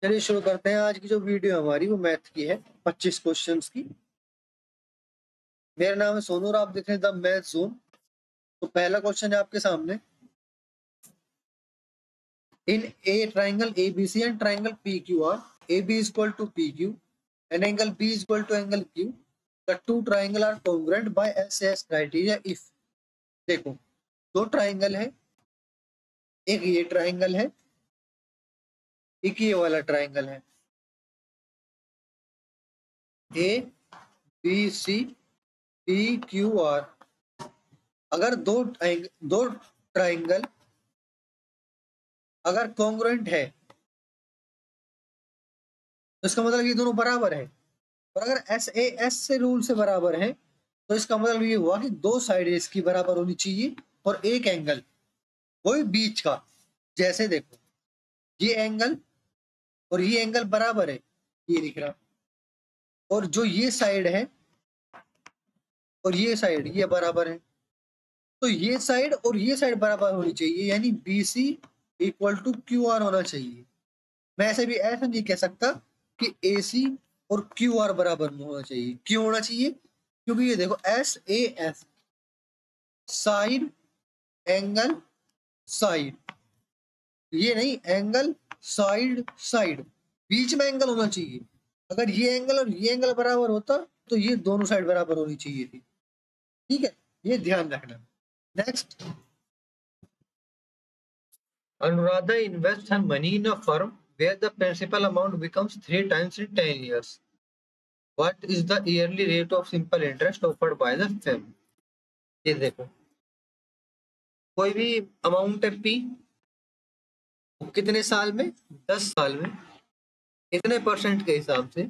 चलिए शुरू करते हैं। आज की जो वीडियो हमारी वो मैथ की है, 25 क्वेश्चंस की। मेरा नाम है सोनू और आप देख रहे हैं द मैथ जोन। तो पहला क्वेश्चन है आपके सामने। In a triangle ABC and triangle PQR, AB is equal to PQ and angle B is equal to angle Q. The two triangle are congruent by SAS criteria if। देखो, दो triangle है, एक ये triangle है, एक ये वाला triangle है, ABCPQR। अगर दो ट्राइंगल अगर कॉन्ग्रुएंट है तो इसका मतलब ये दोनों बराबर है। और अगर SAS से रूल से बराबर है तो इसका मतलब ये हुआ कि दो साइड इसकी बराबर होनी चाहिए और एक एंगल वही बीच का। जैसे देखो, ये एंगल और ये एंगल बराबर है, ये दिख रहा। और जो ये साइड है और ये साइड ये बराबर है, तो ये साइड और ये साइड बराबर होनी चाहिए, यानी BC इक्वल टू QR होना चाहिए। मैं ऐसा नहीं कह सकता कि AC और QR बराबर होना चाहिए। क्यों होना चाहिए? क्योंकि ये देखो SAS साइड एंगल साइड, ये नहीं एंगल साइड साइड, बीच में एंगल होना चाहिए। अगर ये एंगल और ये एंगल बराबर होता तो ये दोनों साइड बराबर होनी चाहिए थी। ठीक है, ये ध्यान रखना। Next, Anuradha invests her money in a firm where the principal amount becomes 3 times in 10 years. What is the yearly rate of simple interest offered by the firm? ये देखो, कोई भी अमाउंट है P, कितने साल में? 10 साल में, इतने परसेंट के हिसाब से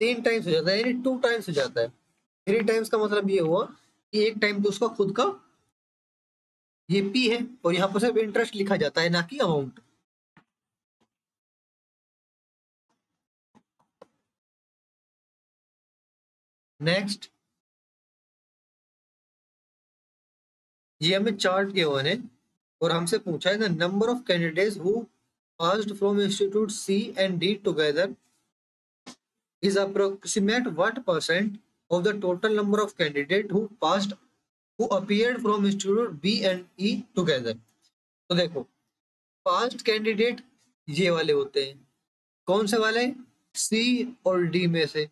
3 टाइम्स हो जाता है, यानी 2 टाइम्स हो जाता है। 3 टाइम्स का मतलब ये हुआ कि एक टाइम तो उसका खुद का ये P है और यहाँ पर सिर्फ इंटरेस्ट लिखा जाता है, ना कि अमाउंट। नेक्स्ट, ये हमें चार्ट के वन है और हमसे पूछा है the number of candidates who passed from institute C and D together is approximate what percent of the total number of candidates who appeared from institute B and E together। तो देखो, past candidate ये वाले होते हैं। कौन से वाले? C और D में से।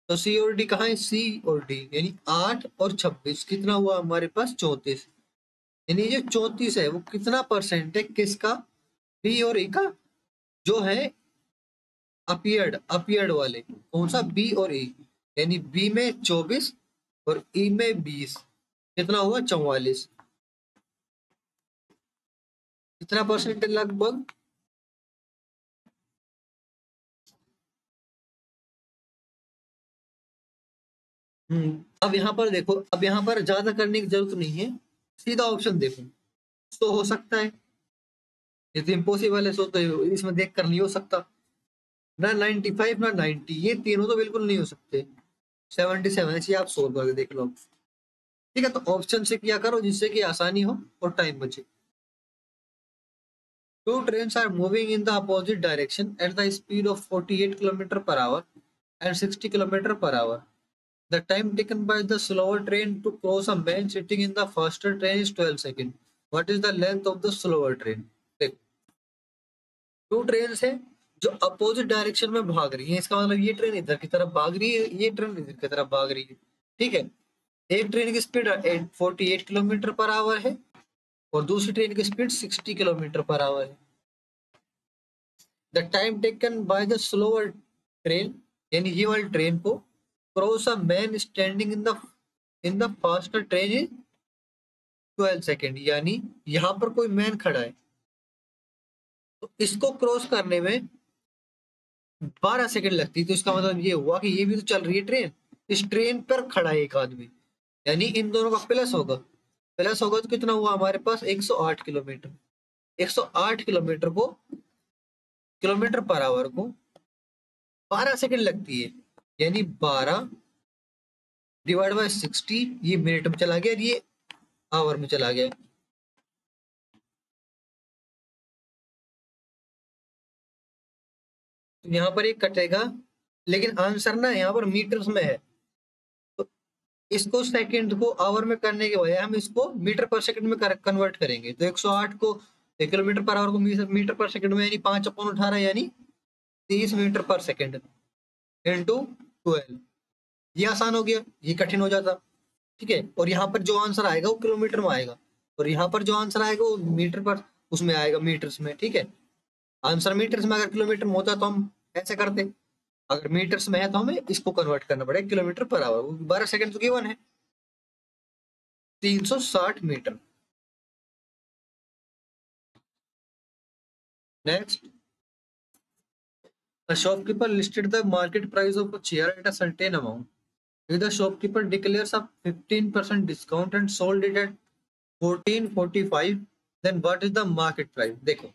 तो C और D कहाँ है? C और D, यानी 8 और 26 कितना हुआ हमारे पास? 34। यानी ये 34 है वो कितना परसेंट है? किसका? B और E का, जो है अपियर्ड वाले। कौन सा? बी और ई, यानी बी में 24 और ई में 20, कितना हुआ? 44। कितना परसेंट है लगभग? अब यहाँ पर देखो, अब यहाँ पर ज्यादा करने की जरूरत नहीं है, सीधा ऑप्शन देखो। तो हो सकता है, ये तो इम्पॉसिबल है, सो तो इसमें देख कर नहीं हो सकता। ना 95 ना 90, ये तीनों तो बिल्कुल नहीं हो सकते। 77 है, आप सोल्व करके देख लो। ठीक है, तो ऑप्शन से किया करो जिससे कि आसानी हो और टाइम बचे। Two trains are moving in the opposite direction at the speed of 48 km per hour and 60 km per hour. The time taken by the slower train to cross a man sitting in the faster train is 12 seconds. What is the length of the slower train? देखो, to train है जो opposite direction में भाग रही है। इसका मतलब ये ट्रेन इधर की तरफ भाग रही है, ये ट्रेन इधर की तरफ भाग रही है। ठीक है, एक ट्रेन की स्पीड 48 किलोमीटर पर आवर है और दूसरी ट्रेन की स्पीड 60 किलोमीटर पर आवर है। The time taken by the slower train, यानी ये वाली ट्रेन को cross a man standing in the faster train is 12 second, यानी यहाँ पर कोई मैन खड़ा है तो इसको क्रॉस करने में 12 सेकेंड लगती है। तो इसका मतलब ये हुआ कि ये भी तो चल रही है ट्रेन, इस ट्रेन पर खड़ा है एक आदमी, यानी इन दोनों का प्लस होगा। प्लस होगा तो कितना हुआ हमारे पास? 108 किलोमीटर। 108 किलोमीटर को, किलोमीटर पर आवर को 12 सेकेंड लगती है, यानी 12 डिवाइड बाय 60, ये मिनट में चला गया और ये आवर में चला गया। यहाँ पर ये कटेगा, लेकिन आंसर ना यहाँ पर मीटर्स में है, तो इसको सेकंड को आवर में करने के बजाय हम इसको मीटर पर सेकंड में कन्वर्ट करेंगे। तो 108 को किलोमीटर पर आवर को मीटर पर सेकंड में, यानी 5/18 यानी 30 मीटर पर सेकंड इंटू 12। ये आसान हो गया, ये कठिन हो जाता। ठीक है, और यहाँ पर जो आंसर आएगा वो किलोमीटर में आएगा, और यहाँ पर जो आंसर आएगा वो मीटर पर उसमें आएगा, मीटर्स में। ठीक है, आंसर मीटर्स में अगर किलोमीटर में होता तो हम ऐसे करते, अगर मीटर्स में है तो हमें इसको कन्वर्ट करना पड़ेगा किलोमीटर पर आवर। 12 सेकंड तो गिवन है, 360 metre. Next, a shopkeeper listed the market price of a chair at a certain amount. If the shopkeeper declares a 15% discount and sold it at 1445, then what is the market price? देखो,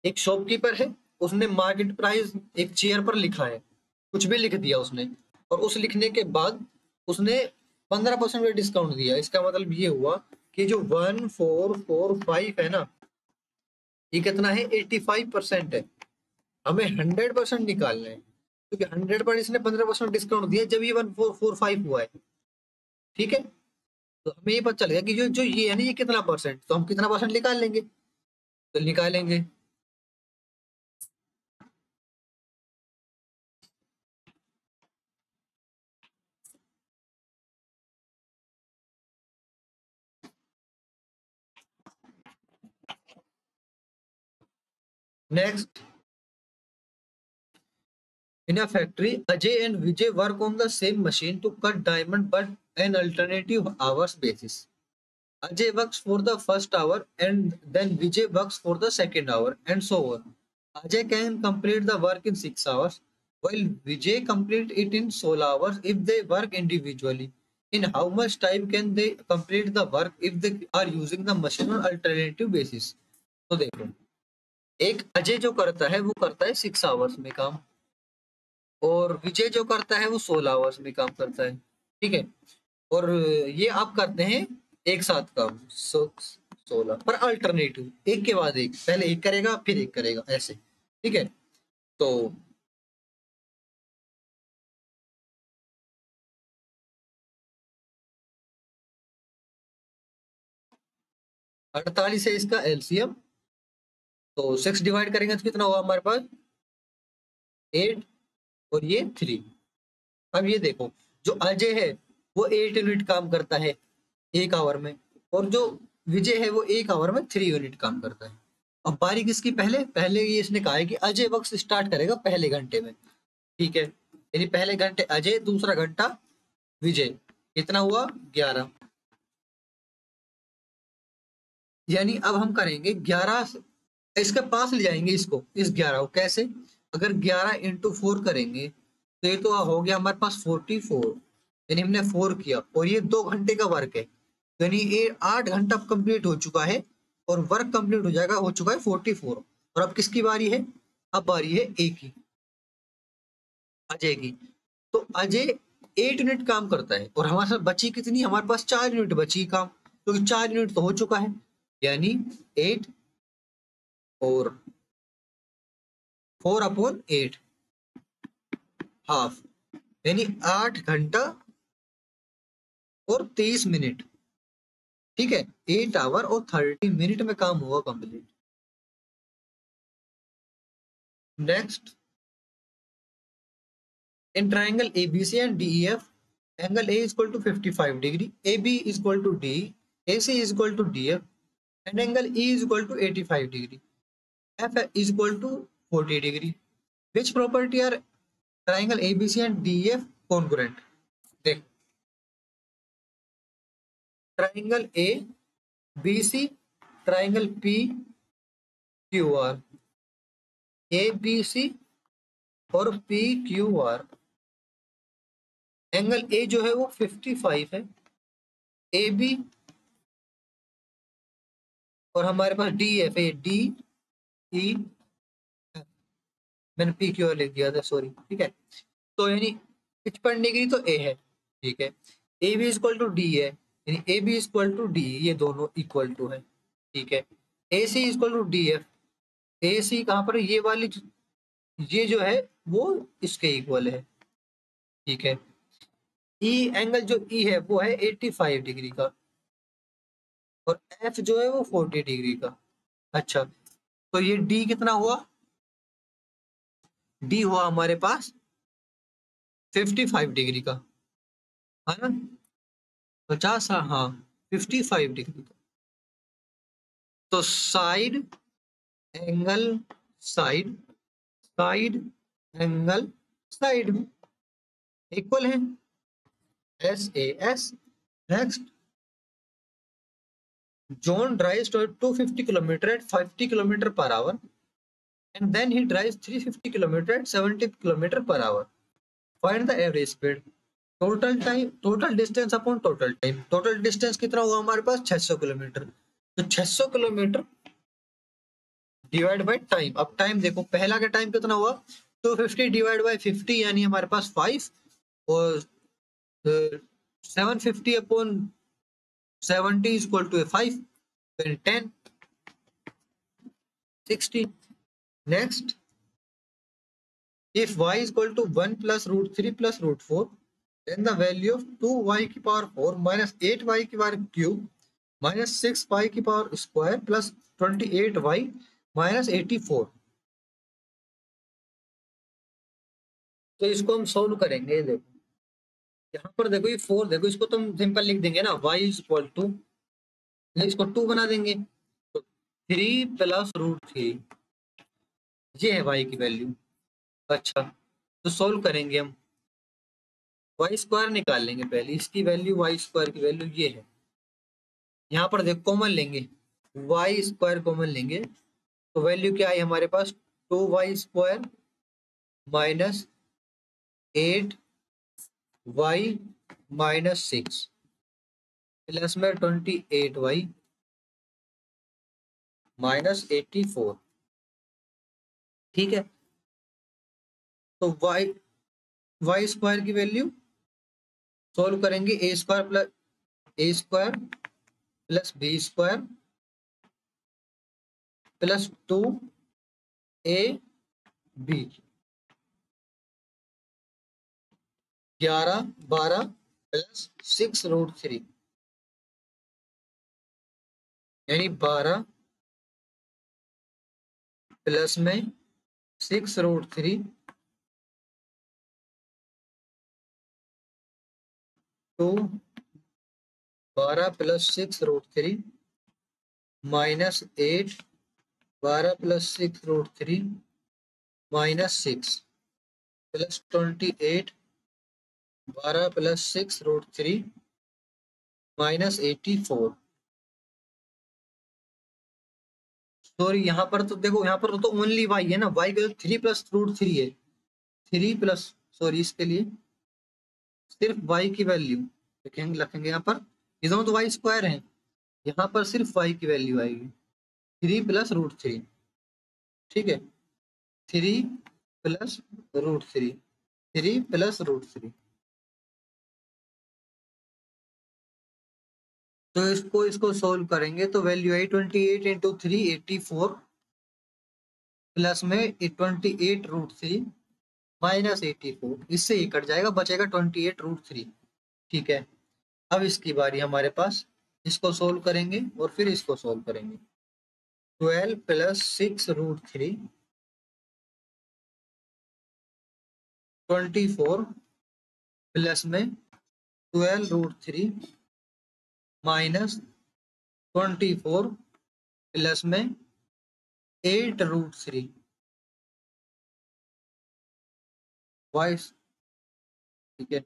एक shopkeeper है, उसने market price एक chair पर लिखा है, कुछ भी लिख दिया उसने, और उस लिखने के बाद उसने 15% का डिस्काउंट दिया। इसका मतलब ये हुआ कि जो 1445 है ना, ये कितना है, 85% है। हमें 100% निकालना है, क्योंकि 100 पर इसने 15% डिस्काउंट दिया जब ये 1445 हुआ है। ठीक है, तो हमें ये पता चलेगा कि जो जो ये है ना, ये कितना परसेंट, तो हम कितना परसेंट निकाल लेंगे, तो निकालेंगे। Next, in a factory, Ajay and Vijay work on the same machine to cut diamond but an alternative hours basis. Ajay works for the first hour and then Vijay works for the second hour and so on. Ajay can complete the work in 6 hours while Vijay complete it in 16 hours if they work individually. In how much time can they complete the work if they are using the machine on alternative basis? तो देखो, एक अजय जो करता है वो करता है 6 hours में काम, और विजय जो करता है वो 16 आवर्स में काम करता है। ठीक है, और ये आप करते हैं एक साथ काम, 16 पर अल्टरनेटिव, एक के बाद एक, पहले एक करेगा फिर एक करेगा, ऐसे। ठीक है, तो 48 है इसका एलसीएम, तो 6 डिवाइड करेंगे तो कितना होगा हमारे पास, 8, और ये 3। अब ये देखो, जो अजय है वो 8 यूनिट काम करता है एक आवर में, और जो विजय है वो एक आवर में 3 यूनिट काम करता है। अब बारी किसकी, पहले पहले ये इसने कहा है कि अजय वक्त स्टार्ट करेगा पहले घंटे में। ठीक है, यानी पहले घंटे अजय, दूसरा घंटा विजय, कितना हुआ, 11। यानी अब हम करेंगे 11, इसके पास ले जाएंगे इसको, इस 11 को कैसे, अगर 11 इंटू 4 करेंगे तो ये तो हो गया हमारे पास 44, यानी हमने 4 किया, और ये 2 घंटे का वर्क है, यानी ये 8 घंटा कंप्लीट हो चुका है, और वर्क कंप्लीट हो जाएगा, हो चुका है 44। और अब किसकी बारी है, अब बारी है ए की, अजय की। तो अजय 8 यूनिट काम करता है, और हमारे साथ बची कितनी, हमारे पास 4 यूनिट बची काम, क्योंकि तो 4 यूनिट तो हो चुका है, यानी 8 और 4/8 हाफ, यानी 8 घंटा और 23 मिनट। ठीक है, 8 आवर और 30 मिनट में काम हुआ complete. Next, in triangle ABC and DEF, angle A is equal to 55 degree, AB is equal to D, AC is equal to DF, and angle E is equal to 85 degree, F is equal to 40 degree. Which property are triangle ABC and DEF congruent? देख, triangle ABC, triangle PQR, ABC और PQR, angle A जो है वो 55 है, AB और हमारे पास DF है, DE, मैंने PQR लिख दिया था, सॉरी। ठीक है, तो यानी 55 डिग्री तो A है। ठीक है, AB is equal to D है, यानी AB is equal to D, ये दोनों इक्वल टू है। ठीक है, AC is equal to DF, AC कहाँ पर है, ये वाली ये जो है वो इसके इक्वल है। ठीक है, ई एंगल जो ई है वो है 85 डिग्री का, और एफ जो है वो 40 डिग्री का। अच्छा, तो ये डी कितना हुआ? डी हुआ हमारे पास 55 डिग्री का, है ना? 50, हाँ, 55 डिग्री का। तो side angle side, side angle side equal है S A S. Next, John drives to 250 kilometer at 50 kilometer per hour, and then he drives 350 kilometer at 70 kilometer per hour. Find the average speed. Total time, total distance upon total time. Total distance कितना हुआ हमारे पास? 600 kilometre. तो 600 kilometre divide by time. अब time देखो, पहला का time कितना हुआ? 250 डिवाइड बाय 50, यानी हमारे पास 5, और 750 upon 70 is equal to 5, then 10, 60. Next, if y is equal to 1 plus root 3 plus root 4, then the value of 2y की power 4 minus 8y की power cube minus 6y की power square plus 28y minus 84। तो इसको हम solve करेंगे। देखो यहाँ पर, देखो ये 4, देखो इसको तो हम सिंपल लिख देंगे ना, y इज इक्वल टू, इसको 2 बना देंगे, तो 3 प्लस रूट 3, ये है y की वैल्यू। अच्छा, तो सोल्व करेंगे हम, वाई स्क्वायर निकाल लेंगे पहले, इसकी वैल्यू, वाई स्क्वायर की वैल्यू ये है। यहाँ पर देखो कॉमन लेंगे, वाई स्क्वायर कॉमन लेंगे, तो वैल्यू क्या आई हमारे पास? 2y square minus 8y minus 6 plus में 28y माइनस 84। ठीक है, तो वाई स्क्वायर की वैल्यू सोल्व करेंगे, A square plus B square plus 2ab, 11 12 plus 6 root 3, यानी 12 प्लस में 6 root 3, 2 12 plus 6 root 3 minus 8, 12 plus 6 root 3 minus 6 plus 28, 12 plus 6 root 3 minus 84। Sorry, यहाँ पर तो देखो, यहाँ पर तो ओनली वाई है ना, वाई का 3 प्लस रूट 3 है, 3 प्लस, सॉरी इसके लिए सिर्फ वाई की वैल्यू लिखेंगे, रखेंगे यहाँ पर, ये दोनों तो वाई स्क्वायर है, यहाँ पर सिर्फ वाई की वैल्यू आएगी 3 प्लस रूट 3। ठीक है, 3 प्लस रूट 3, 3 प्लस रूट 3। तो इसको इसको सोल्व करेंगे तो वैल्यू आई 28 इंटू 3 84 प्लस में 28 रूट 3 माइनस 84, इससे ही कट जाएगा, बचेगा 28 रूट 3। ठीक है, अब इसकी बारी हमारे पास, इसको सोल्व करेंगे और फिर इसको सोल्व करेंगे। 12 प्लस 6 रूट 3 24 प्लस में 12 रूट 3 माइनस 24 प्लस में 8 रूट 3 वाइस। ठीक है,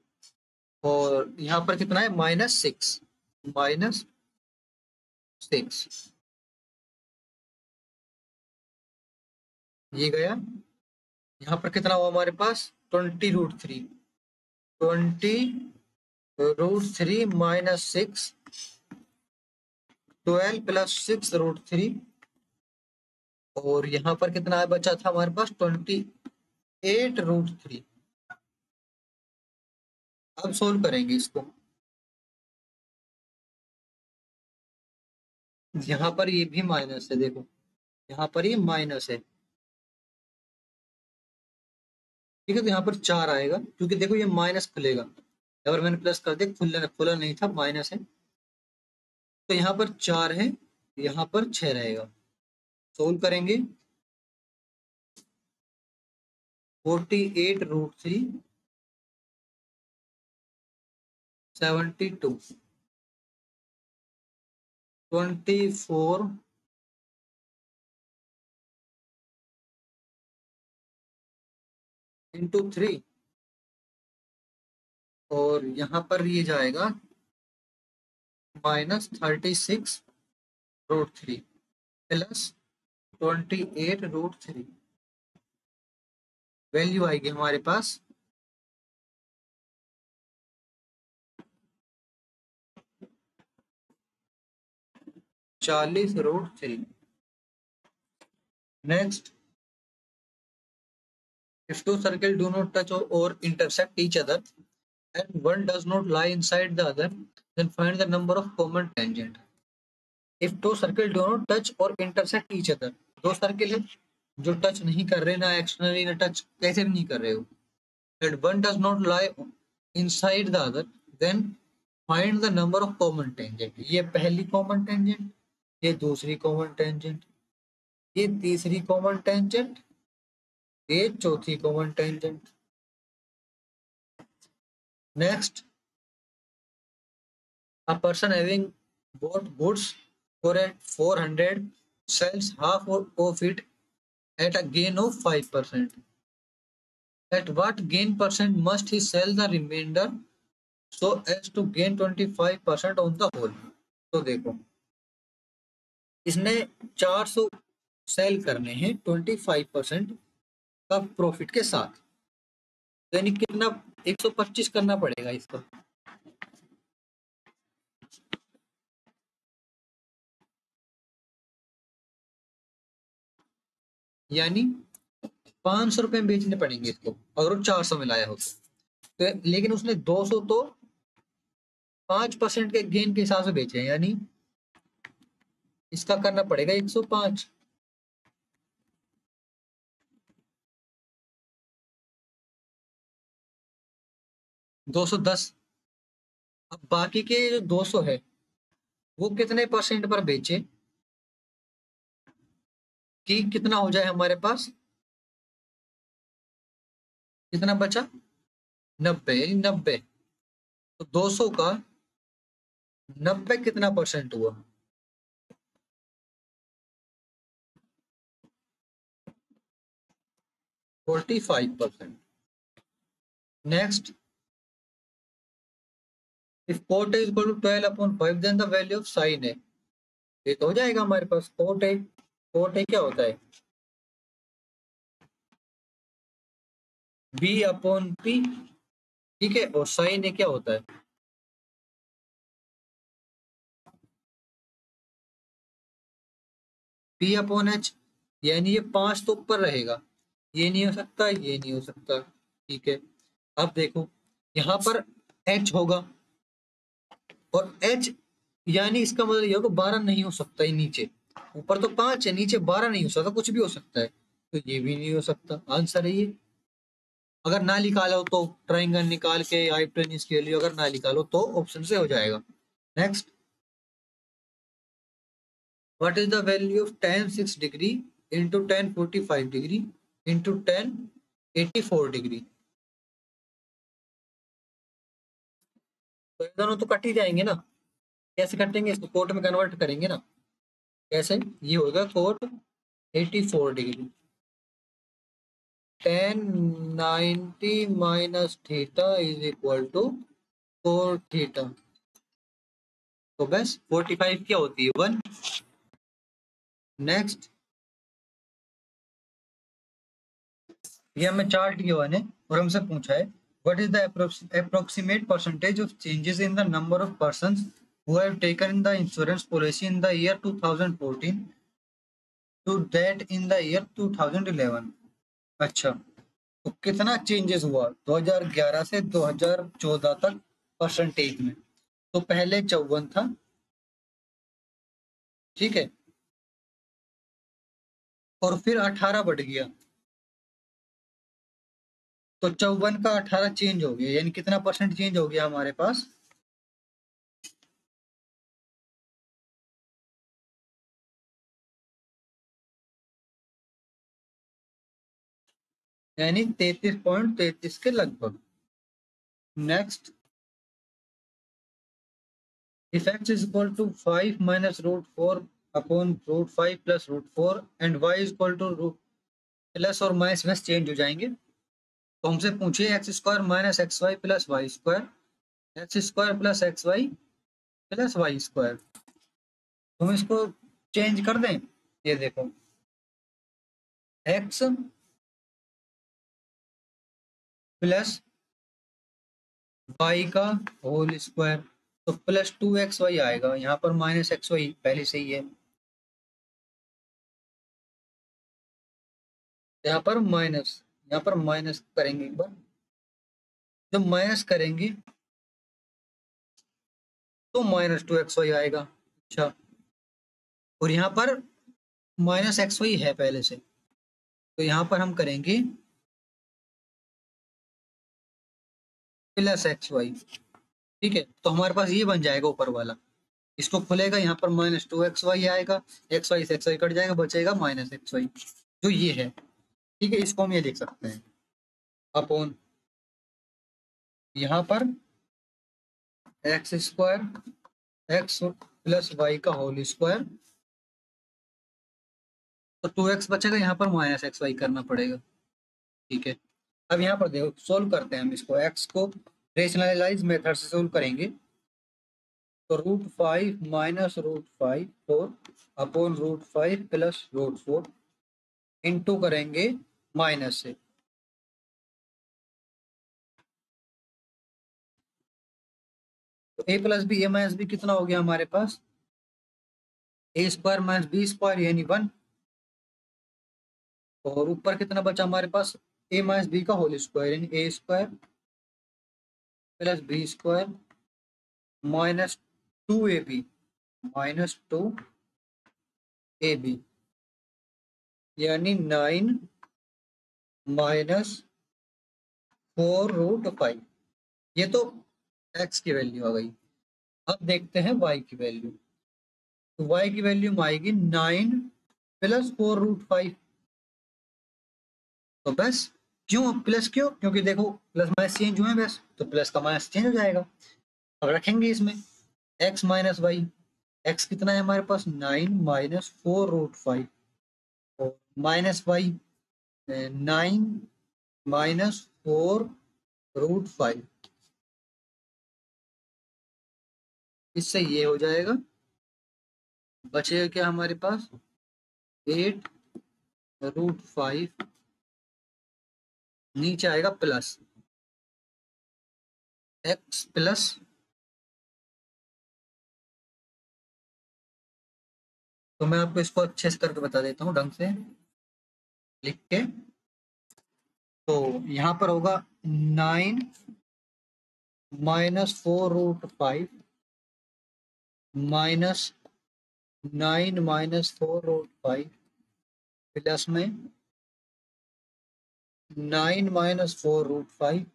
और यहाँ पर कितना है? -6, -6 ये गया। यहाँ पर कितना हुआ हमारे पास? 20 root 3, 20 root 3 minus 6, 12 plus 6 root 3, और यहाँ पर कितना बचा था हमारे पास? 28 रूट 3। अब सोल्व करेंगे इसको, यहाँ पर ये भी माइनस है, देखो यहाँ पर ये माइनस है, ठीक है, तो यहाँ पर 4 आएगा, क्योंकि देखो ये माइनस खुलेगा, अगर मैंने प्लस कर दिया, खुला खुला नहीं था, माइनस है, तो यहाँ पर 4 है, यहाँ पर 6 रहेगा। सोल्व करेंगे, 48√3, 72, 24 इंटू 3, और यहाँ पर ये जाएगा -36√3 प्लस 28√3, वैल्यू आएगी हमारे पास 40√3। Next, if two circles do not touch or intersect each other and one does not lie inside the other, then find the number of common tangent. If two circles do not touch or intersect each other, दो circle है जो touch नहीं कर रहे, ना externally ना touch कैसे भी नहीं कर रहे हो, and one does not lie inside the other, then find the number of common tangent. ये पहली कॉमन टेंजेंट, ये दूसरी कॉमन टेंजेंट, ये तीसरी कॉमन टेंजेंट, ये चौथी common tangent. Next, a person having bought goods for at 400 sells half of it at a gain of 5%. At what gain percent must he sell the remainder so as to gain 25% on the whole? तो देखो, इसने 400 cell करने हैं 25% का profit के साथ, यानी कितना, 125 करना पड़ेगा इसका। यानी 500 रुपए में बेचने पड़ेंगे इसको, अगर वो 400 में लाया हो तो, लेकिन उसने 200 तो 5% के गेन के हिसाब से बेचे हैं, यानी इसका करना पड़ेगा 105, 210। अब बाकी के जो 200 है वो कितने परसेंट पर बेचे कि कितना हो जाए हमारे पास, कितना बचा, 90, यानी 90, तो 200 का 90 कितना परसेंट हुआ, 45%। Next, if cot is equal to 12/5 then the value of sine है, ये तो हो जाएगा हमारे पास कोट है। कोट है क्या होता है, B/P, ठीक है, और साइन है क्या होता है, P/H, यानी ये 5 तो ऊपर रहेगा, ये नहीं हो सकता, ये नहीं हो सकता, ठीक है। अब देखो यहाँ पर H होगा, और H यानी इसका मतलब ये होगा 12 नहीं हो सकता, ये नीचे, ऊपर तो 5 है, नीचे 12 नहीं हो सकता, कुछ भी हो सकता है, तो ये भी नहीं हो सकता, आंसर है ये। अगर ना निकालो तो ट्राइंगल निकाल के हाइपोटेन्यूज के लिए, अगर ना निकालो तो ऑप्शन से हो जाएगा। Next, what is the value of tan 6 degree into tan 45 degree into tan 84 degree, तो ये दोनों तो कट ही जाएंगे ना, कैसे कटेंगे, इसको कोट में कन्वर्ट करेंगे ना, कैसे, ये होगा cot 84 degree, tan 90 minus theta is equal to 4 theta, तो बस 45 क्या होती है, 1। नेक्स्ट, ये हमें चार्ट दिया हुआ है और हमसे पूछा है what is the approximate percentage of changes in the number of persons who have taken the insurance policy in the year 2014 to that in the year 2011। अच्छा, तो कितना चेंजेस हुआ 2011 से 2014 तक परसेंटेज में, तो पहले 54 था, ठीक है, और फिर 18 बढ़ गया, तो 54 का 18 चेंज हो गया, यानी कितना परसेंट चेंज हो गया हमारे पास? यानी 33.33 के लगभग। Next, if x is equal to 5 minus root 4 upon root 5 plus root 4 and y is equal to root plus और माइनस में चेंज हो जाएंगे। तो हमसे पूछिए x square minus x y plus y square, x square plus x y plus y square. तो हम इसको चेंज कर दें। ये देखो, एक्स प्लस वाई का होल स्क्वायर, तो प्लस 2xy आएगा। यहाँ पर माइनस एक्स वाई पहले से ही है, यहाँ पर माइनस करेंगे एक बार। जब माइनस करेंगे तो माइनस 2xy आएगा। अच्छा, और यहाँ पर माइनस एक्स वाई है पहले से, तो यहाँ पर हम करेंगे प्लस एक्स वाई। ठीक है, तो हमारे पास ये बन जाएगा ऊपर वाला। इसको खुलेगा, यहाँ पर माइनस 2xy आएगा, एक्स वाई से एक्स वाई कट जाएगा, बचेगा माइनस एक्स वाई, जो ये है। ठीक है, इसको हम ये लिख सकते हैं अपॉन यहाँ पर x square x plus y का होल स्क्वायर। तो 2x बचेगा, यहाँ पर माइनस एक्स वाई करना पड़ेगा। ठीक है, अब यहाँ पर देखो, सोल्व करते हैं हम इसको। एक्स को रेशनलाइज मेथड से सोल्व करेंगे, तो √5 माइनस √5 4 अपॉन √5 प्लस √4 इंटू करेंगे माइनस से। तो a plus B, A minus B कितना हो गया हमारे पास? A square minus B square यानी 1, और ऊपर कितना बचा हमारे पास? ए माइनस बी का होल स्क्वायर यानी A square plus B square minus 2ab minus 2ab यानी 9 माइनस 4√5। ये तो x की वैल्यू आ गई। अब देखते हैं y की वैल्यू। तो y की वैल्यू में आएगी 9 प्लस 4√5। तो बस, क्यों प्लस? क्यों? क्योंकि देखो प्लस माइनस चेंज हुए हैं बस, तो प्लस का माइनस चेंज हो जाएगा। अब रखेंगे इसमें x माइनस वाई। एक्स कितना है हमारे पास? 9 माइनस 4√5 और माइनस वाई 9 माइनस 4√5। इससे ये हो जाएगा, बचेगा क्या हमारे पास? 8√5, नीचे आएगा प्लस एक्स प्लस, तो मैं आपको इसको अच्छे से करके बता देता हूँ ढंग से लिख के। तो यहाँ पर होगा 9 माइनस 4√5 माइनस 9 माइनस 4√5 प्लस में 9 minus 4√5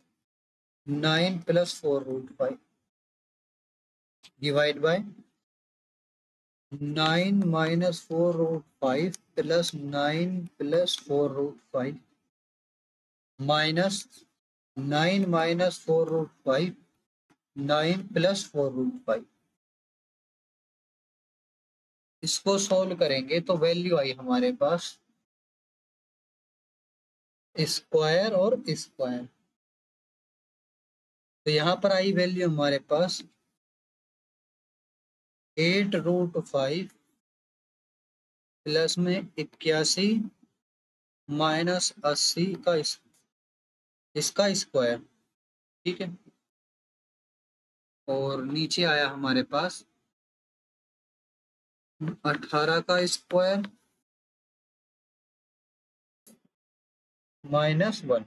9 plus 4√5 divide by 9 minus 4√5 plus 9 plus 4√5 minus 9 minus 4√5 9 plus 4√5। इसको सोल्व करेंगे तो वैल्यू आई हमारे पास स्क्वायर और स्क्वायर। तो यहाँ पर आई वैल्यू हमारे पास 8√5 प्लस में 81 माइनस 80 का इसका स्क्वायर। ठीक है, और नीचे आया हमारे पास 18 का स्क्वायर -1।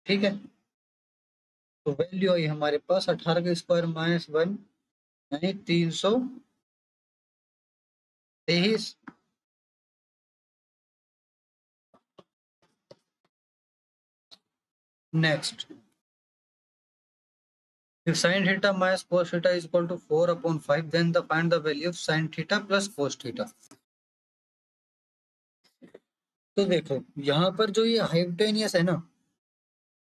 ठीक है, तो वैल्यू आई हमारे पास 18 का स्क्वायर -1 यानी 323। Next, if sin theta minus cos theta is equal to 4/5, then find the value of sin theta plus cos theta. तो देखो यहाँ पर जो ये हाइपोटेनियस है ना,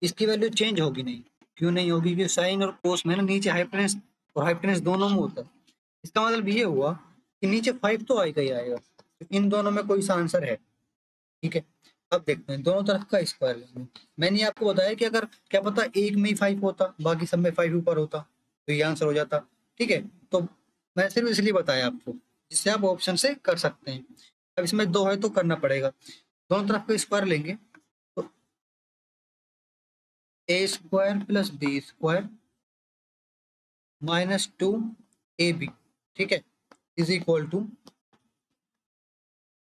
इसकी वैल्यू चेंज होगी नहीं। क्यों नहीं होगी? क्योंकि साइन और कोस में ना नीचे हाइपोटेनस और हाइपोटेनस दोनों में होता है। इसका मतलब ये हुआ कि नीचे 5 तो आएगा ही आएगा, तो इन दोनों में कोई सा आंसर है। ठीक है, अब देखते हैं दोनों तरफ का स्क्वायर लेंगे। मैंने आपको बताया कि अगर क्या पता एक में ही 5 होता, बाकी सब में 5 ऊपर होता, तो ये आंसर हो जाता। ठीक है, तो मैं सिर्फ इसलिए बताया आपको, जिससे आप ऑप्शन से कर सकते हैं। अब इसमें 2 है तो करना पड़ेगा। दोनों तरफ का स्क्वायर लेंगे तो A square plus B square -2ab, ठीक है, इज इक्वल टू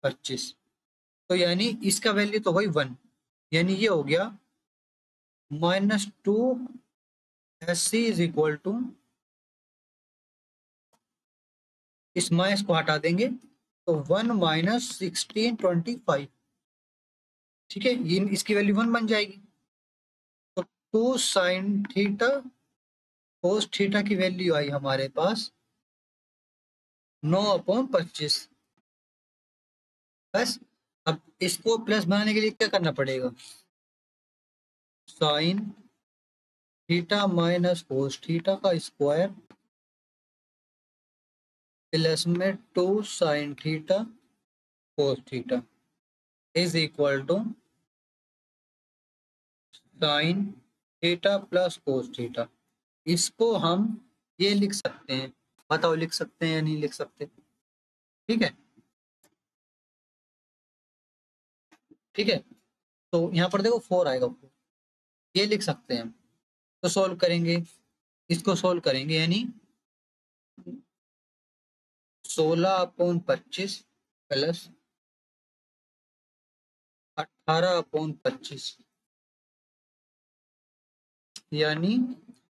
25। तो यानी इसका वैल्यू तो वही 1, यानी ये हो गया -2 इज इक्वल टू, इस माइनस को हटा देंगे तो 1 - 1625। ठीक है, ये इसकी वैल्यू 1 बन जाएगी। तो 2 साइन थीटा कोस थीटा की वैल्यू आई हमारे पास 9/25। बस अब इसको प्लस बनाने के लिए क्या करना पड़ेगा? Sine theta minus cos theta का स्क्वायर प्लस में 2 sine theta cos theta is equal to sine theta plus cos theta. इसको हम ये लिख सकते हैं, बताओ लिख सकते हैं या नहीं लिख सकते? ठीक है, ठीक है, तो यहाँ पर देखो 4 आएगा, ये लिख सकते हैं हम। तो सोल्व करेंगे, इसको सोल्व करेंगे, यानी 16/25 प्लस 18/25, यानी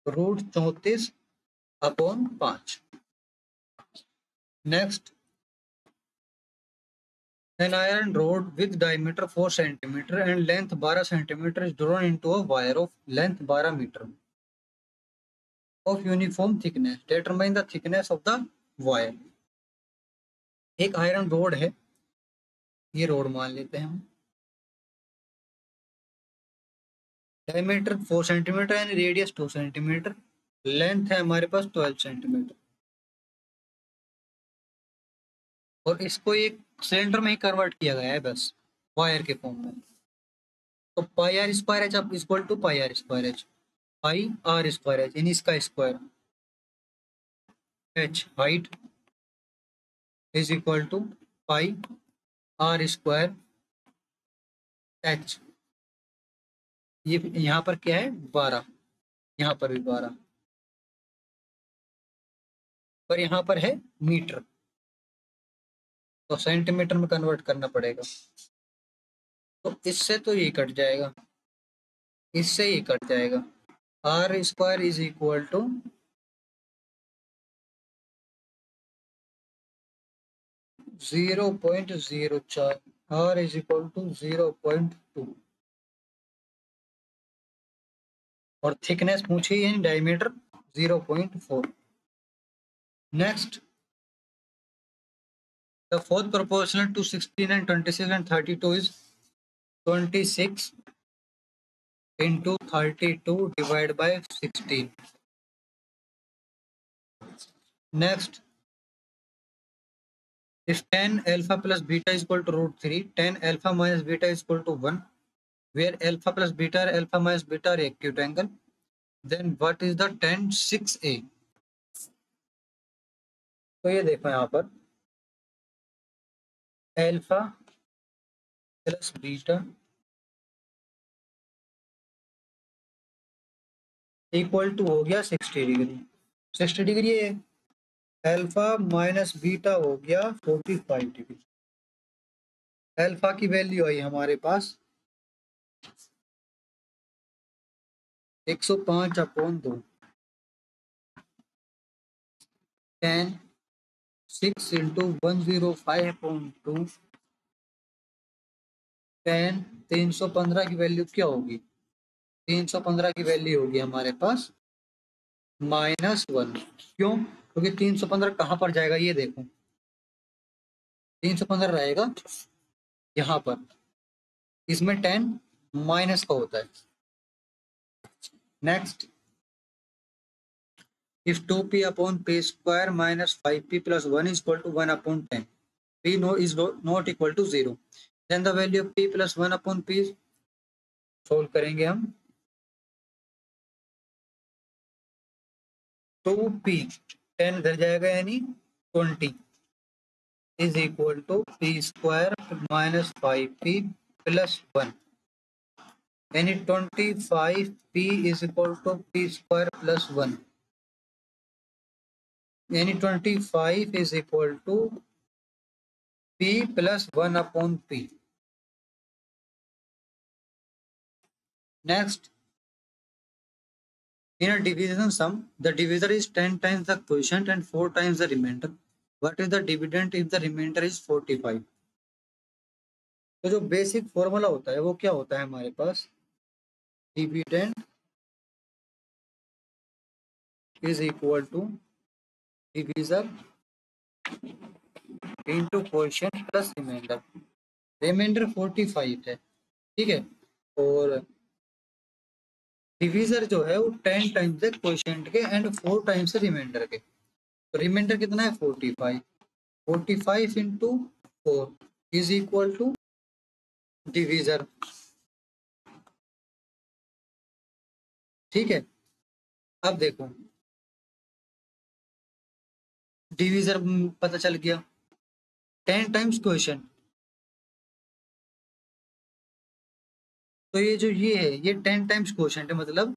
√34/5। Next, an iron rod with diameter 4 centimeter and length 12 centimeter is drawn into a wire of length 12 meter of uniform thickness. Determine the thickness of the wire. एक आयरन रोड है, ये road मान लेते हैं हम, diameter 4 centimetre यानी radius 2 centimetre, length है हमारे पास 12 सेंटीमीटर, और इसको एक सिलेंडर में ही कन्वर्ट किया गया है बस वायर के फॉर्म में। तो पाई आर स्क्वायर एच अब equal to pi r square h, pi r square h यानी इसका square, h height is equal to pi r square h. ये यहाँ पर क्या है 12, यहाँ पर भी 12, पर यहाँ पर है मीटर, तो सेंटीमीटर में कन्वर्ट करना पड़ेगा। तो इससे तो ये कट जाएगा, इससे ये कट जाएगा। R square is equal to 0.04, r is equal to 0.2, और थिकनेस पूछी है diameter 0.4। Next, the fourth proportional to 16 and 26 and 32 is 26 into 32 divided by 16. Next, if tan alpha plus beta is equal to √3, tan alpha minus beta is equal to 1, where alpha plus beta or alpha minus beta are acute angle, then what is the tan 6a? तो ये देखो यहाँ पर alpha plus beta equal to हो गया 60 degree, 60 degree है। Alpha minus beta हो गया 45 डिग्री। अल्फा की वैल्यू आई हमारे पास 105/2, tan 6 into 105/2, tan 315 की वैल्यू क्या होगी? 315 की वैल्यू होगी हमारे पास -1। क्यों? क्योंकि 315 कहाँ पर जाएगा ये देखो, 315 रहेगा यहाँ पर, इसमें 10 माइनस का होता है। Next, if 2p upon p square minus 5p plus 1 is equal to 1 upon 10, p no is not equal to 0, then the value of p plus 1 upon p, solve करेंगे हम। 2p 10 इधर जाएगा यानी 20 is equal to p square minus 5p plus 1, यानी 25p is equal to p square plus 1, यानी 25 is equal to p plus 1 upon p। Next, in a division sum, the divisor is 10 times the quotient and 4 times the remainder. What is the dividend if the remainder is 45? तो जो basic formula होता है वो क्या होता है हमारे पास, dividend is equal to divisor into quotient plus remainder. Remainder 45 है, ठीक है, और डिविजर जो है वो 10 टाइम्स है क्वोशिएंट के एंड 4 टाइम्स है रिमाइंडर के। तो रिमाइंडर कितना है 45, 45 into 4 is equal to divisor, ठीक है। अब देखो डिविजर पता चल गया, 10 टाइम्स क्वेश्चन, तो ये जो ये है ये 10 टाइम्स क्वेश्चन है, मतलब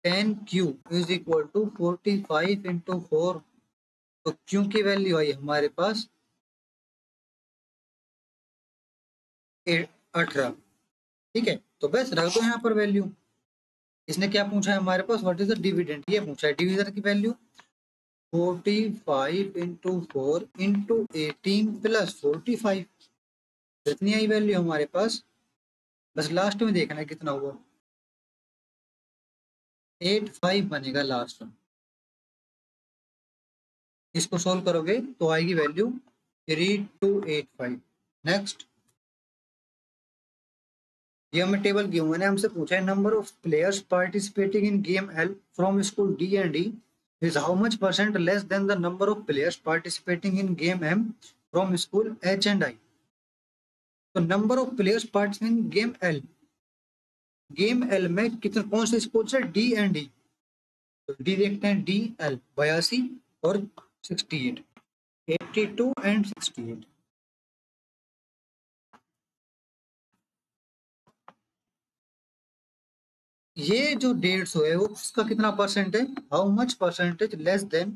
10q is equal to 45 into 4। तो q की वैल्यू आई हमारे पास 18, ठीक है। तो बस रख दो यहाँ पर वैल्यू। इसने क्या पूछा है हमारे पास, व्हाट इज द डिविडेंड, ये पूछा है। डिविजर की वैल्यू 45 इंटू 4 इंटू 18 प्लस 45, इतनी आई वैल्यू हमारे पास। बस लास्ट में देखना है कितना हुआ, 85 बनेगा लास्ट में। इसको सोल्व करोगे तो आएगी वैल्यू 3285। नेक्स्ट, ये हमें टेबल गिवन है, हमसे पूछा है number of players participating in game L from school D and E is how much percent less than the number of players participating in game M from school H and I। तो number of players participating in game L, game L में कितने कौन से school से, D and ई। तो D देखते हैं, D L 82 और 68, 82 एंड 68। ये जो 150 है वो उसका कितना परसेंट है, how much percentage less than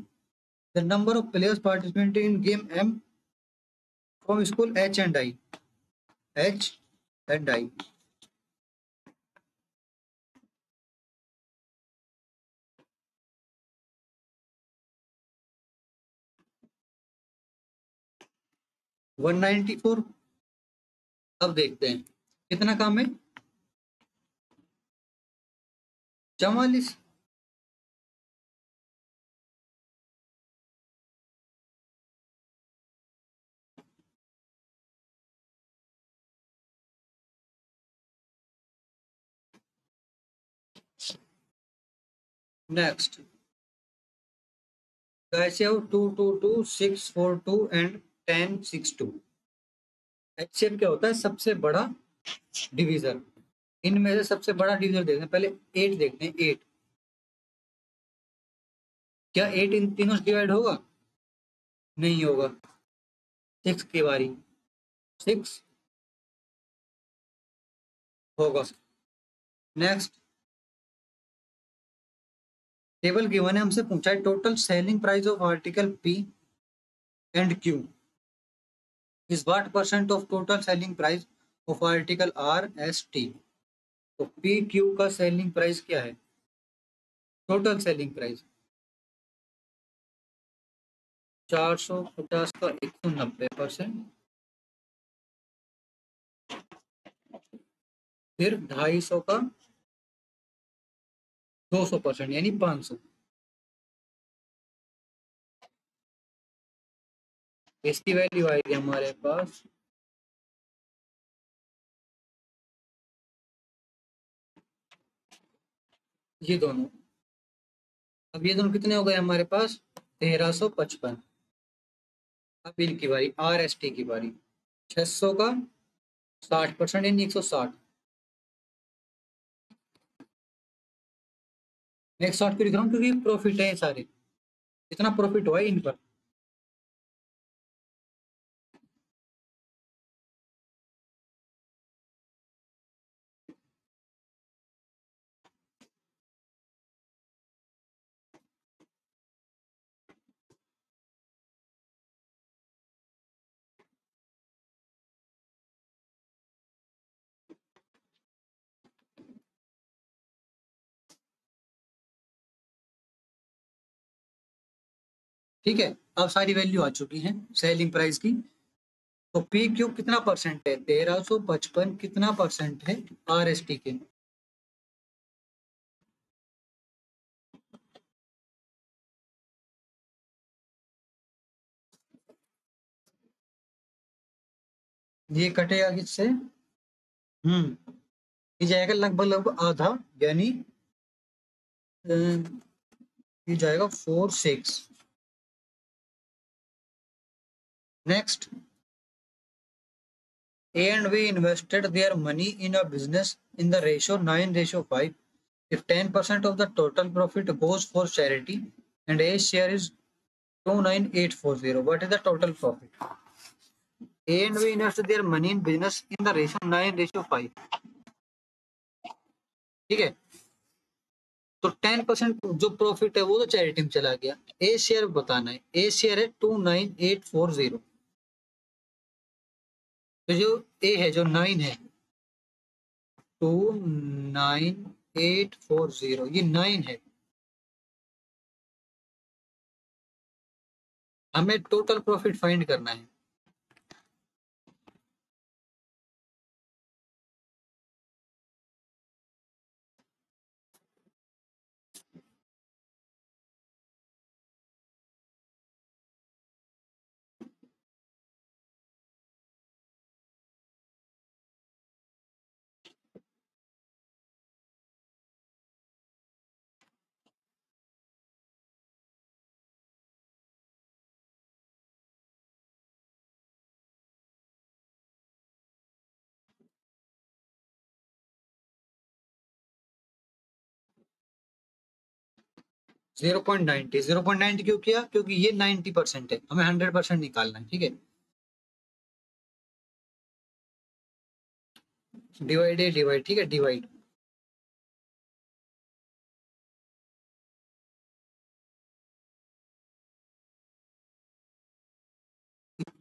the number of players participating in game am from school H and I, H and I. One 194। अब देखते हैं कितना काम है, 44। नेक्स्ट, कैसे हो 222 642 एंड 1062। एचसीएफ क्या होता है, सबसे बड़ा डिवीजर। इनमें से सबसे बड़ा डिवीजर देखते हैं, पहले 8 देखते हैं। 8, क्या 8 इन तीनों से डिवाइड होगा, नहीं होगा। 6 की बारी, 6 होगा। नेक्स्ट, टेबल गिवन है, हमसे पूछा है total selling price of article P and Q is what percent of total selling price of article R S T. तो पी क्यू का सेलिंग प्राइस क्या है, टोटल सेलिंग प्राइस 450 का 190%, फिर 250 का 200% यानी 500। इसकी वैल्यू आएगी हमारे पास ये दोनों। अब ये दोनों कितने हो गए हमारे पास? 1355। अब इनकी बारी, आर एस टी की बारी। 600 का 60% यानी 160। 160 क्यों लिख रहा हूँ? क्योंकि प्रॉफिट है सारे, इतना प्रॉफिट हुआ है इन पर। ठीक है, अब सारी वैल्यू आ चुकी है सेलिंग प्राइस की। तो पी क्यू कितना परसेंट है? 1355 कितना परसेंट है आर एस टी के? ये कटेगा किससे? ये जाएगा लगभग लगभग आधा, यानी ये जाएगा 46। Next, A and B invested their money in a business in the ratio 9:5. If 10% of the total profit goes for charity and A's share is 29840, what is the total profit? A and B invested their money in business in the ratio 9:5। ठीक है, तो 10% जो profit है वो तो charity में चला गया। ए शेयर बताना है, ए शेयर है 29840। तो जो ए है, जो 9 है, 29840, ये 9 है। हमें टोटल प्रॉफिट फाइंड करना है। जीरो पॉइंट नाइनटी क्यों किया? क्योंकि ये 90% है, हमें 100% निकालना है। ठीक है, डिवाइड है डिवाइड, ठीक है, डिवाइड।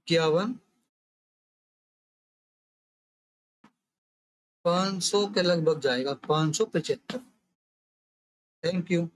51, 500 के लगभग जाएगा, 575। Thank you.